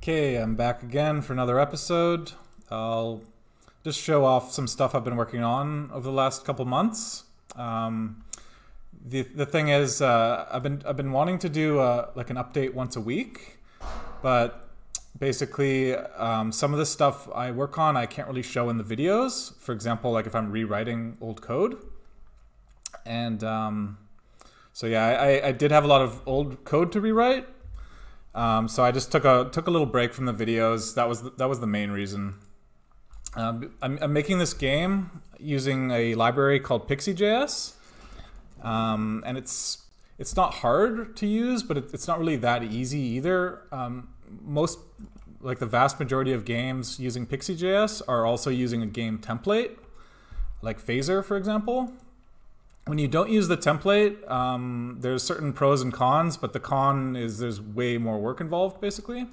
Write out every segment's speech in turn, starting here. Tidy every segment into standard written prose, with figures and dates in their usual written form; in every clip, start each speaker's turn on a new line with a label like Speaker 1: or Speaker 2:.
Speaker 1: Okay, I'm back again for another episode. I'll just show off some stuff I've been working on over the last couple months. The thing is, I've been wanting to do like an update once a week, but basically some of the stuff I work on I can't really show in the videos. For example, like if I'm rewriting old code, and so yeah, I did have a lot of old code to rewrite. So I just took a little break from the videos. That was the main reason. I'm making this game using a library called Pixie.js, and it's not hard to use, but it's not really that easy either. Like the vast majority of games using Pixie.js are also using a game template, like Phaser, for example. When you don't use the template, there's certain pros and cons, but the con is there's way more work involved, basically.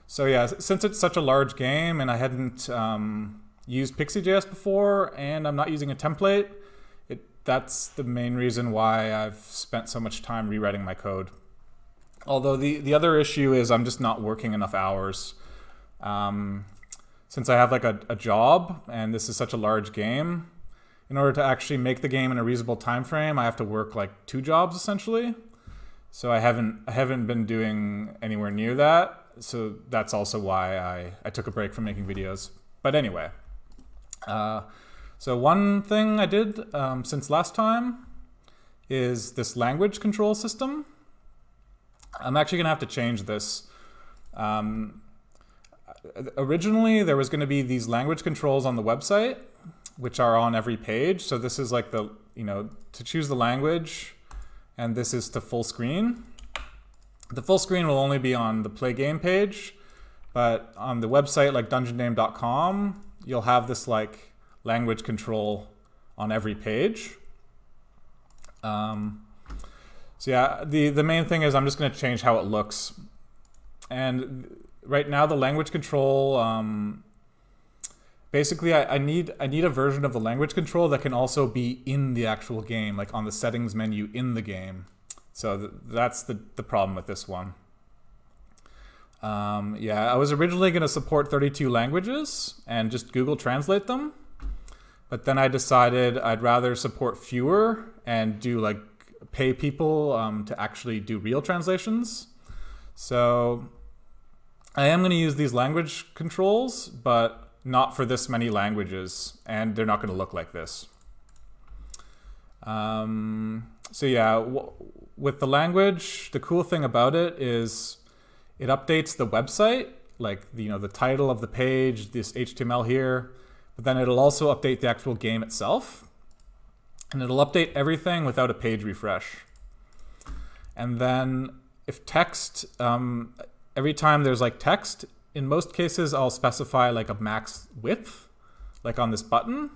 Speaker 1: So yeah, since it's such a large game and I hadn't used Pixie.js before and I'm not using a template, that's the main reason why I've spent so much time rewriting my code. Although the other issue is I'm just not working enough hours. Since I have like a job and this is such a large game, in order to actually make the game in a reasonable time frame, I have to work like 2 jobs essentially. So I haven't been doing anywhere near that. So that's also why I took a break from making videos. But anyway, so one thing I did since last time is this language control system. I'm actually gonna have to change this. Originally, there was gonna be these language controls on the website, which are on every page. So this is like the, to choose the language, and this is to full screen. The full screen will only be on the play game page, but on the website like dungeonname.com, you'll have this like language control on every page. So yeah, the main thing is I'm just gonna change how it looks. And right now the language control, basically, I need a version of the language control that can also be in the actual game, like on the settings menu in the game. So that's the problem with this one. Yeah, I was originally going to support 32 languages and just Google Translate them. But then I decided I'd rather support fewer and do like pay people to actually do real translations. So I am going to use these language controls, but not for this many languages, and they're not going to look like this. So yeah, with the language, the cool thing about it is it updates the website, like the title of the page, this HTML here, but then it'll also update the actual game itself, and it'll update everything without a page refresh. And then if text, every time there's like text, in most cases, I'll specify like a max width, like on this button.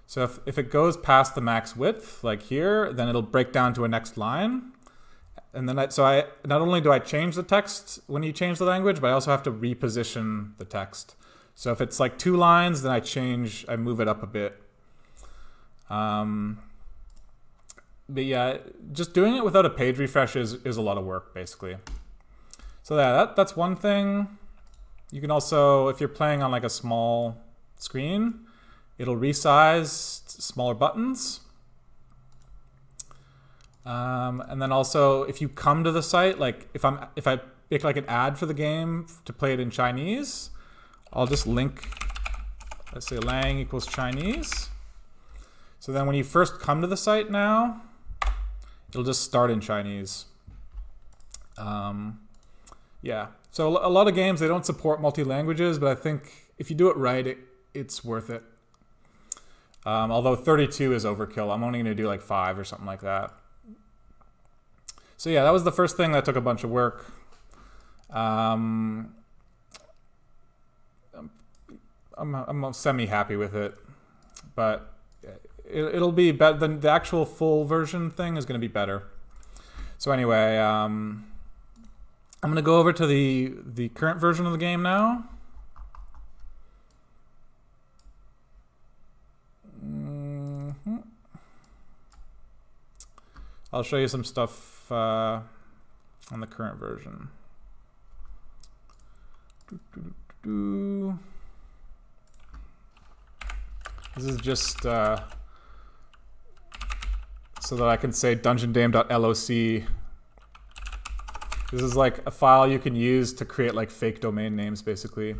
Speaker 1: So if it goes past the max width, like here, then it'll break down to a next line. And then not only do I change the text when you change the language, but I also have to reposition the text. So if it's like 2 lines, then I move it up a bit. But yeah, just doing it without a page refresh is a lot of work, basically. So yeah, that's one thing. You can also, if you're playing on like a small screen, it'll resize smaller buttons. And then also, if you come to the site, like if I make like an ad for the game to play it in Chinese, I'll just link, let's say lang equals Chinese. So then when you first come to the site now, it'll just start in Chinese. Yeah. So a lot of games, they don't support multi-languages, but I think if you do it right, it's worth it. Although 32 is overkill. I'm only going to do like 5 or something like that. So yeah, that was the first thing that took a bunch of work. I'm semi-happy with it, but it'll be better. The actual full version thing is going to be better. So anyway, I'm going to go over to the current version of the game now. I'll show you some stuff on the current version. This is just so that I can say dungeondame.loc. This is like a file you can use to create like fake domain names, basically.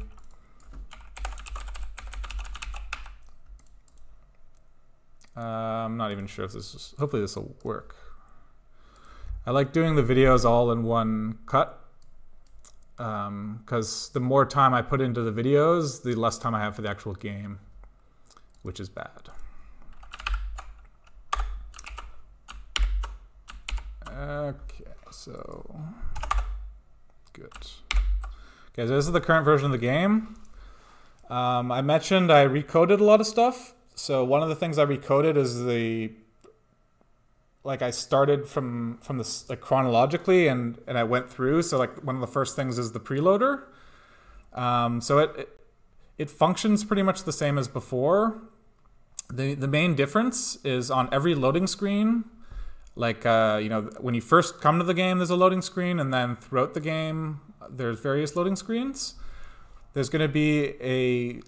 Speaker 1: I'm not even sure if this is, hopefully this will work. I like doing the videos all in one cut, because the more time I put into the videos, the less time I have for the actual game, which is bad. Okay, so good. Okay, so this is the current version of the game. I mentioned I recoded a lot of stuff. So one of the things I recoded is I started from this like chronologically and I went through. So like one of the first things is the preloader. So it functions pretty much the same as before. The main difference is on every loading screen, like you know, when you first come to the game, there's a loading screen, and then throughout the game, there's various loading screens. There's going to be a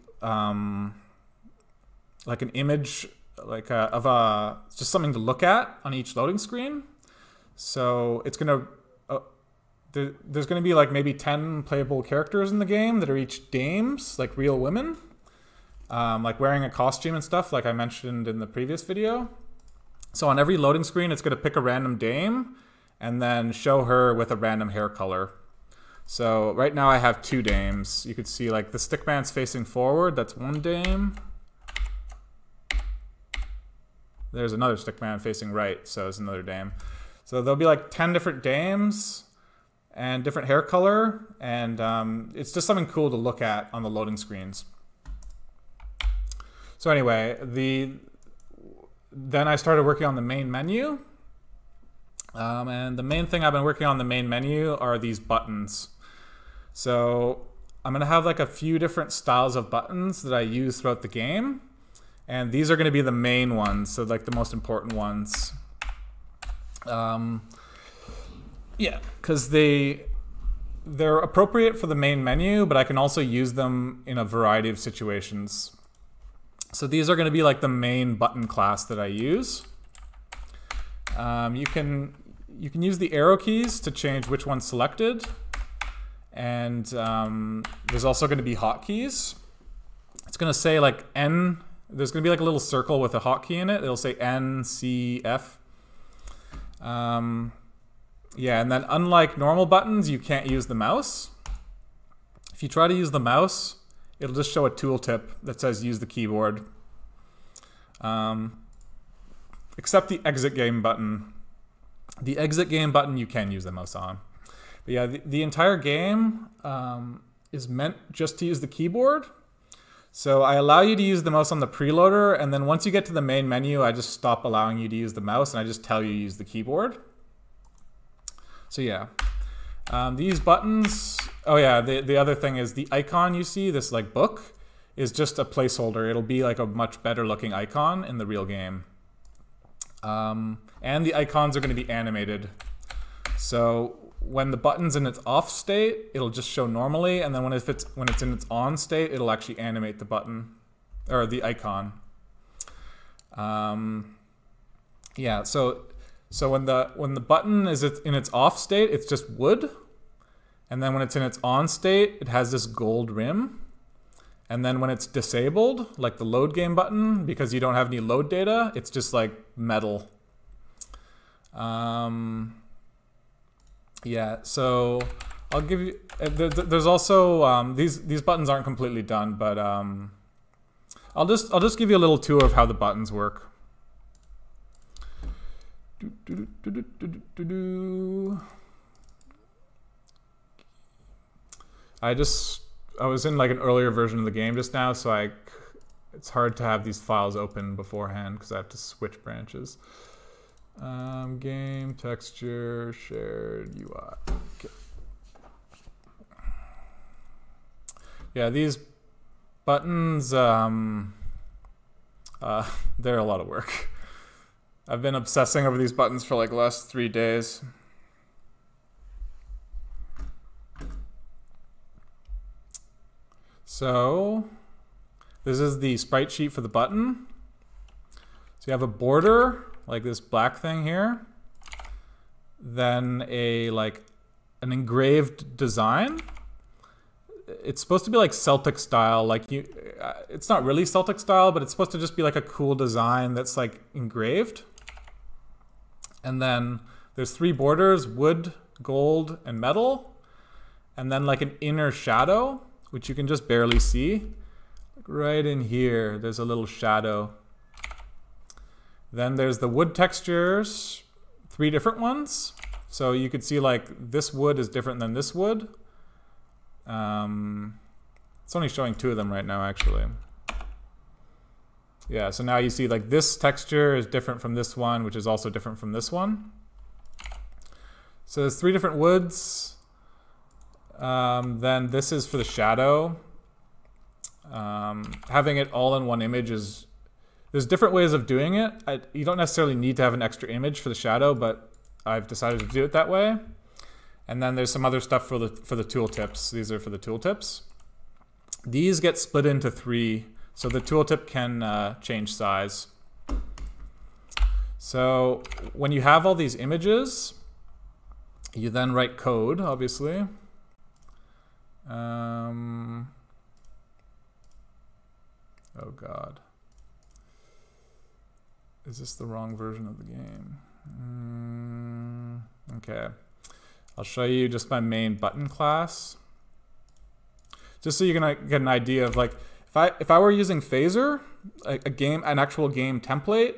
Speaker 1: like an image, like of just something to look at on each loading screen. So it's gonna there's gonna be like maybe 10 playable characters in the game that are each dames, like real women, like wearing a costume and stuff, like I mentioned in the previous video. So on every loading screen, it's gonna pick a random dame and then show her with a random hair color. So right now I have 2 dames. You could see like the stickman's facing forward, that's one dame. There's another stickman facing right, so it's another dame. So there'll be like 10 different dames and different hair color, and it's just something cool to look at on the loading screens. So anyway, then I started working on the main menu, and the main thing I've been working on the main menu are these buttons. So I'm gonna have like a few different styles of buttons that I use throughout the game. And these are going to be the main ones, so like the most important ones. Yeah, because they're appropriate for the main menu, but I can also use them in a variety of situations. So these are going to be like the main button class that I use. You can use the arrow keys to change which one's selected, and there's also going to be hotkeys. It's going to say like N. There's going to be like a little circle with a hotkey in it. It'll say N, C, F. Yeah, and then unlike normal buttons, you can't use the mouse. If you try to use the mouse, it'll just show a tooltip that says use the keyboard. Except the exit game button. The exit game button you can use the mouse on. But yeah, the entire game is meant just to use the keyboard. So I allow you to use the mouse on the preloader, and then once you get to the main menu, I just stop allowing you to use the mouse, and I just tell you to use the keyboard. So yeah, these buttons, oh yeah, the other thing is the icon you see, this like book, is just a placeholder. It'll be like a much better looking icon in the real game. And the icons are going to be animated. So when the button's in its off state, it'll just show normally, and then when it's in its on state, it'll actually animate the button or the icon. Yeah, so when the button is in its off state, it's just wood, and then when it's in its on state, it has this gold rim, and then when it's disabled, like the load game button, because you don't have any load data, it's just like metal. Yeah, so I'll give you. There's also these buttons aren't completely done, but I'll just give you a little tour of how the buttons work. I was in like an earlier version of the game just now, so it's hard to have these files open beforehand because I have to switch branches. Game, texture, shared, UI. Okay. Yeah, these buttons, they're a lot of work. I've been obsessing over these buttons for like the last 3 days. So this is the sprite sheet for the button. So you have a border, like this black thing here. Then an engraved design. It's supposed to be like Celtic style, it's not really Celtic style, but it's supposed to just be like a cool design that's like engraved. And then there's 3 borders, wood, gold, and metal. And then like an inner shadow, which you can just barely see. Like right in here, there's a little shadow. Then there's the wood textures, 3 different ones. So you could see like this wood is different than this wood. It's only showing 2 of them right now, actually. Yeah, so now you see like this texture is different from this one, which is also different from this one. So there's 3 different woods. Then this is for the shadow. Having it all in one image there's different ways of doing it. You don't necessarily need to have an extra image for the shadow, but I've decided to do it that way. And then there's some other stuff for the tooltips. These are for the tooltips. These get split into 3, so the tooltip can change size. So when you have all these images, you then write code, obviously. Oh God. Is this the wrong version of the game? Okay. I'll show you just my main button class. Just so you can get an idea of like, if I were using Phaser, an actual game template,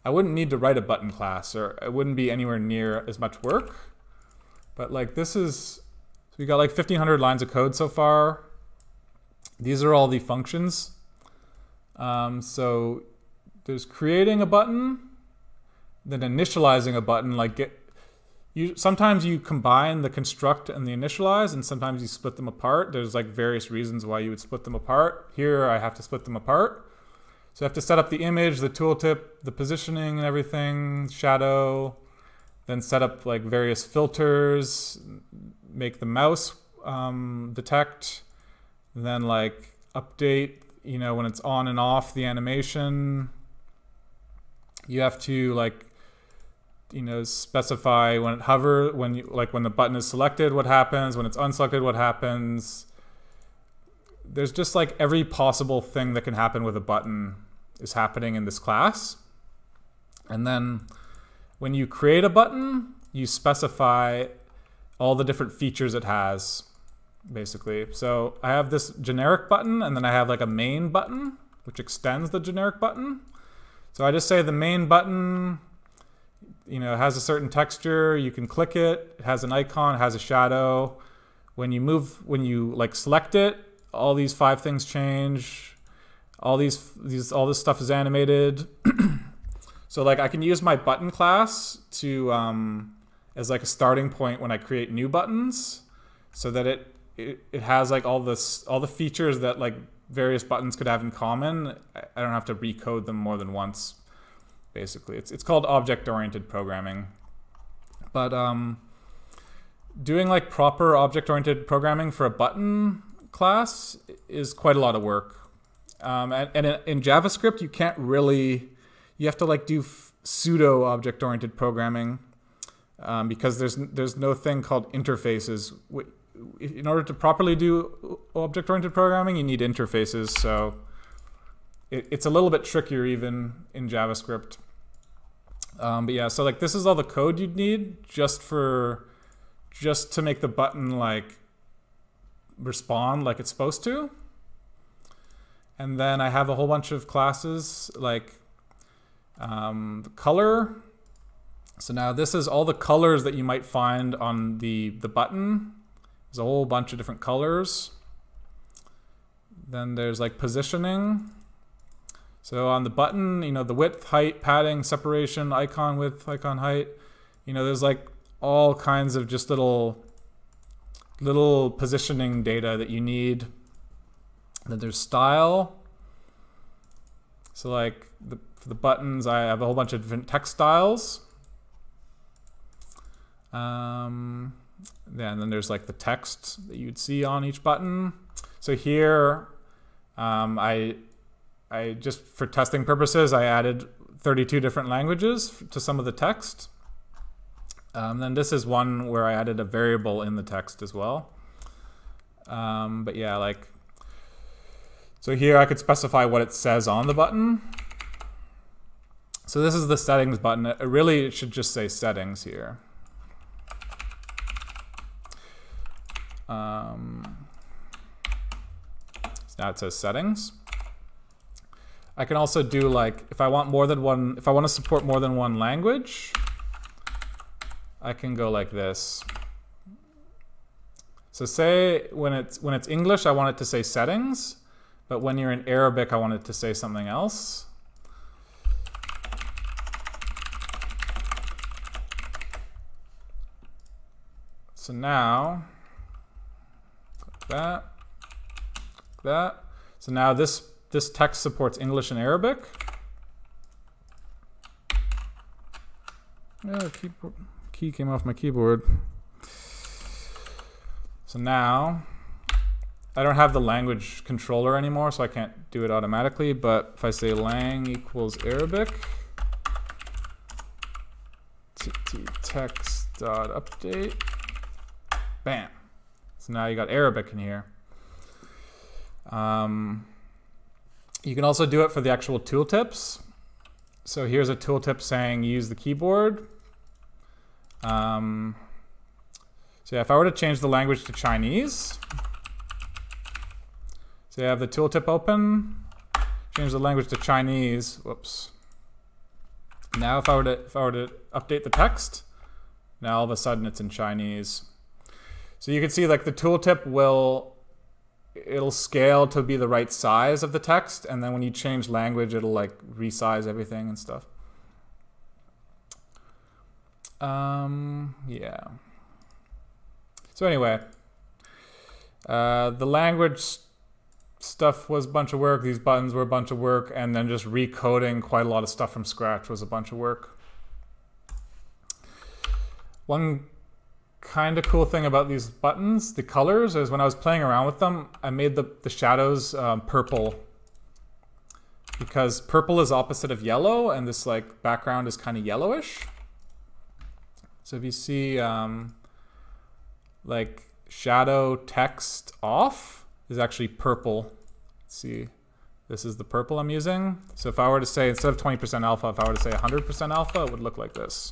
Speaker 1: I wouldn't need to write a button class, or it wouldn't be anywhere near as much work. But like this is, so we got like 1,500 lines of code so far. These are all the functions. So there's creating a button, then initializing a button, sometimes you combine the construct and the initialize, and sometimes you split them apart. There's like various reasons why you would split them apart. Here I have to split them apart. So I have to set up the image, the tooltip, the positioning and everything, shadow, then set up like various filters, make the mouse detect, then like update, when it's on and off the animation. You have to like, specify when it hovers, when the button is selected, what happens, when it's unselected, what happens. There's just like every possible thing that can happen with a button is happening in this class. And then when you create a button, you specify all the different features it has, basically. So I have this generic button, and then I have like a main button, which extends the generic button. So I just say the main button, it has a certain texture, you can click it, it has an icon, it has a shadow. When you like select it, all these 5 things change. All this stuff is animated. So like I can use my button class to as like a starting point when I create new buttons, so that it has like all the features that like various buttons could have in common. I don't have to recode them more than once. Basically, it's called object-oriented programming. But doing like proper object-oriented programming for a button class is quite a lot of work. And in JavaScript, you can't really, you have to like do pseudo object-oriented programming because there's no thing called interfaces. In order to properly do object-oriented programming, you need interfaces. So it's a little bit trickier even in JavaScript. But yeah, so like this is all the code you'd need just to make the button like respond like it's supposed to. And then I have a whole bunch of classes like the color. So now this is all the colors that you might find on the button. There's a whole bunch of different colors. Then there's like positioning. So on the button, the width, height, padding, separation, icon width, icon height, there's like all kinds of just little positioning data that you need. Then there's style. So like for the buttons, I have a whole bunch of different text styles. And then there's like the text that you'd see on each button. So here I just, for testing purposes, I added 32 different languages to some of the text. Then this is one where I added a variable in the text as well. But yeah, like, so here I could specify what it says on the button. So this is the settings button. It should just say settings here. So now it says settings. I can also do, like, if I want to support more than one language, I can go like this. So say when it's English, I want it to say settings, but when you're in Arabic, I want it to say something else. So now, like that. So now this text supports English and Arabic. Yeah, the key came off my keyboard. So now I don't have the language controller anymore, so I can't do it automatically. But if I say lang equals Arabic, text.update, bam. So now you got Arabic in here. You can also do it for the actual tooltips. So here's a tooltip saying use the keyboard. So yeah, if I were to change the language to Chinese, so I have the tooltip open, change the language to Chinese. Whoops. Now if I were to update the text, now all of a sudden it's in Chinese. So you can see, like, the tooltip it'll scale to be the right size of the text, and then when you change language, it'll, like, resize everything and stuff. Yeah. So anyway, the language stuff was a bunch of work. These buttons were a bunch of work, and then just recoding quite a lot of stuff from scratch was a bunch of work. One kind of cool thing about these buttons, the colors, is when I was playing around with them, I made the shadows purple, because purple is opposite of yellow, and this, like, background is kind of yellowish. So if you see like shadow text off is actually purple. Let's see, this is the purple I'm using. So if I were to say, instead of 20% alpha, if I were to say 100% alpha, it would look like this.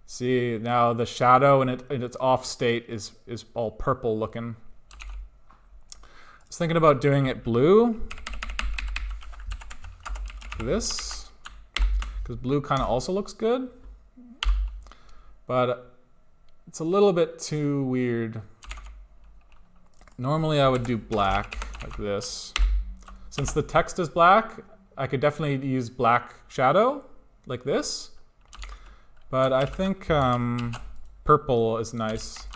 Speaker 1: See, now the shadow in its off state is all purple looking. I was thinking about doing it blue. This, because blue kind of also looks good, but it's a little bit too weird. Normally I would do black like this. Since the text is black, I could definitely use black shadow like this. But I think purple is nice.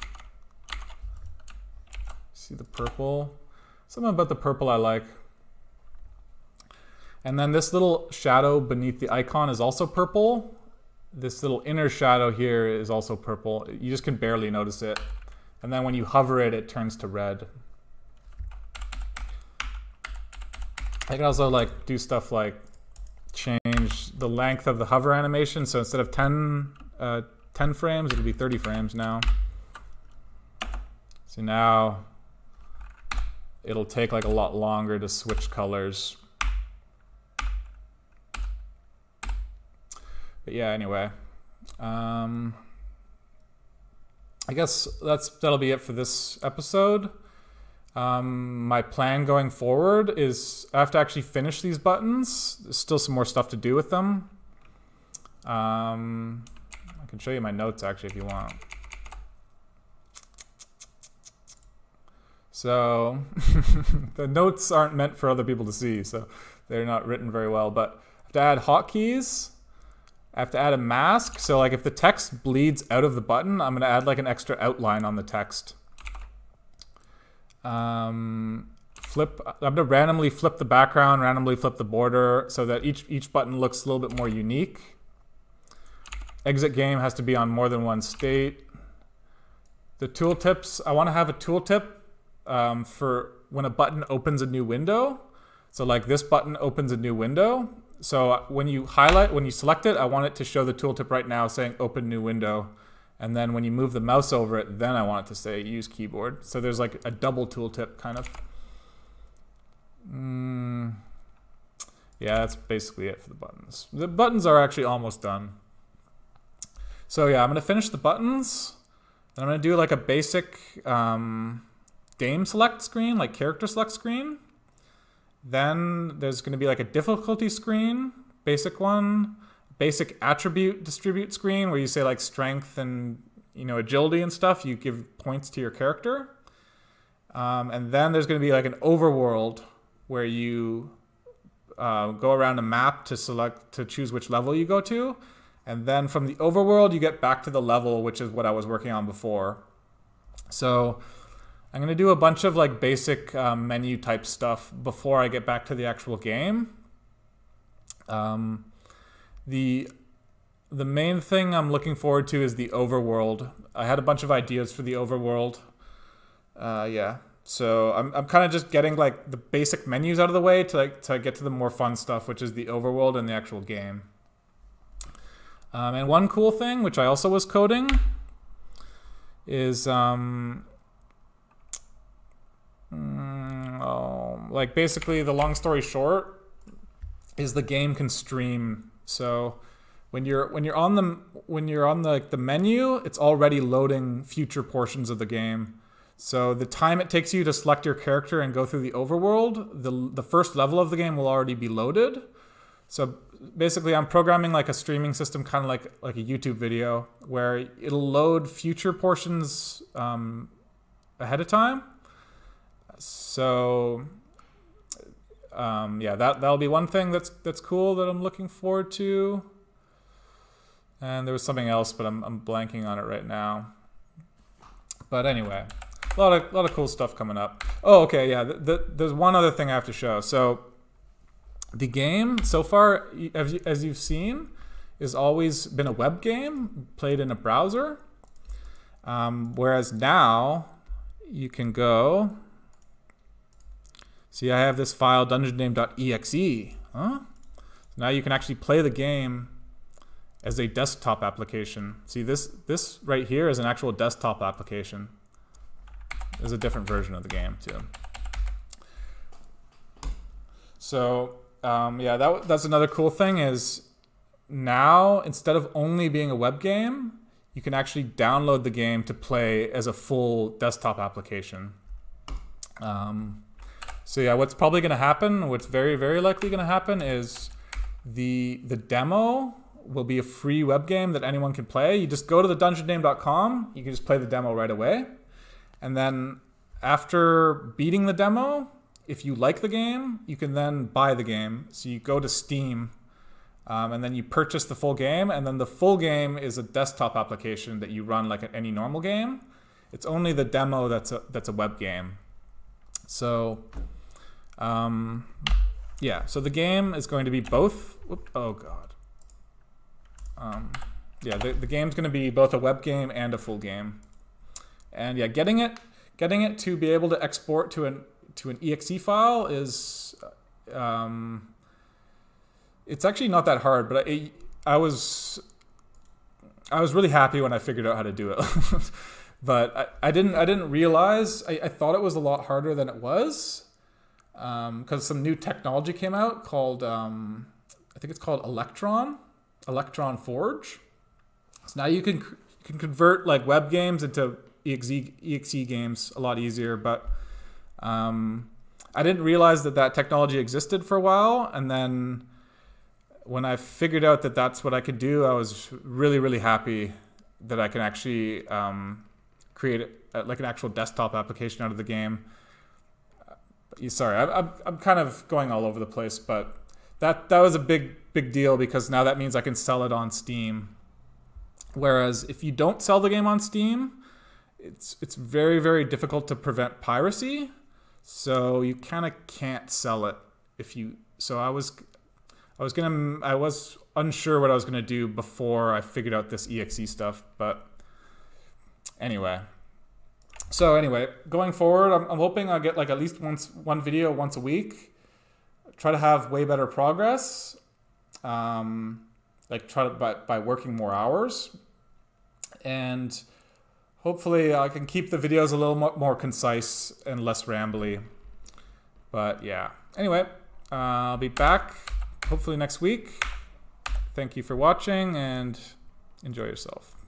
Speaker 1: See the purple? Something about the purple I like. And then this little shadow beneath the icon is also purple. This little inner shadow here is also purple. You just can barely notice it. And then when you hover it, it turns to red. I can also, like, do stuff like change the length of the hover animation. So instead of 10 frames, it'll be 30 frames now. So now it'll take, like, a lot longer to switch colors. But yeah, anyway, I guess that'll be it for this episode. My plan going forward is I have to actually finish these buttons. There's still some more stuff to do with them. I can show you my notes actually if you want. So the notes aren't meant for other people to see, so they're not written very well. But I have to add hotkeys. I have to add a mask. So, like, if the text bleeds out of the button, I'm going to add, like, an extra outline on the text. I'm going to randomly flip the background, randomly flip the border, so that each button looks a little bit more unique. Exit game has to be on more than one state. The tooltips, I want to have a tooltip for when a button opens a new window. So like this button opens a new window. So when you select it, I want it to show the tooltip right now saying open new window. And then when you move the mouse over it, then I want it to say use keyboard. So there's like a double tooltip kind of. Yeah, that's basically it for the buttons. The buttons are actually almost done. So yeah, I'm gonna finish the buttons. Then I'm gonna do like a basic game select screen, like character select screen. Then there's gonna be like a difficulty screen, basic one, basic attribute distribute screen where you say like strength and agility and stuff. You give points to your character. And then there's gonna be like an overworld where you go around a map to choose which level you go to. And then from the overworld, you get back to the level, which is what I was working on before. So I'm going to do a bunch of like basic menu type stuff before I get back to the actual game. The main thing I'm looking forward to is the overworld. I had a bunch of ideas for the overworld. Yeah. So I'm kind of just getting like the basic menus out of the way to get to the more fun stuff, which is the overworld and the actual game. And one cool thing, which I also was coding, is like basically the long story short is the game can stream. So when you're on the menu, it's already loading future portions of the game. So the time it takes you to select your character and go through the overworld, the first level of the game will already be loaded. So basically I'm programming like a streaming system, kind of like a YouTube video, where it'll load future portions ahead of time. So yeah, that'll be one thing that's cool that I'm looking forward to. And there was something else, but I'm blanking on it right now. But anyway, a lot of cool stuff coming up. Oh, okay, yeah. There's one other thing I have to show. So the game so far, as you've seen, has always been a web game played in a browser. Whereas now you can go. See, I have this file dungeonname.exe. Huh? Now you can actually play the game as a desktop application. See, this right here is an actual desktop application. There's a different version of the game too. So yeah, that's another cool thing is now instead of only being a web game, you can actually download the game to play as a full desktop application. So yeah, what's probably going to happen, what's very, very likely going to happen is the demo will be a free web game that anyone can play. You just go to the dungeonname.com, you can just play the demo right away. And then after beating the demo, if you like the game, you can then buy the game. So you go to Steam, and then you purchase the full game, and then the full game is a desktop application that you run like any normal game. It's only the demo that's a web game. So yeah, so the game is going to be both. Oh god. Yeah, the game's going to be both a web game and a full game. And yeah, getting it to be able to export to an exe file is it's actually not that hard, but I was really happy when I figured out how to do it. But I didn't realize, I thought it was a lot harder than it was, because some new technology came out called I think it's called Electron Forge. So now you can convert like web games into exe games a lot easier, but I didn't realize that technology existed for a while, and then when I figured out that that's what I could do, I was really, really happy that I can actually create like an actual desktop application out of the game. Sorry, I'm kind of going all over the place, but that was a big deal because now that means I can sell it on Steam. Whereas if you don't sell the game on Steam, it's very, very difficult to prevent piracy. So you kind of can't sell it if you. So I was unsure what I was gonna do before I figured out this exe stuff. But anyway, So anyway, going forward, I'm hoping I'll get like at least one video once a week. Try to have way better progress. Like try to by working more hours, and hopefully I can keep the videos a little more concise and less rambly. But yeah, anyway, I'll be back hopefully next week. Thank you for watching and enjoy yourself.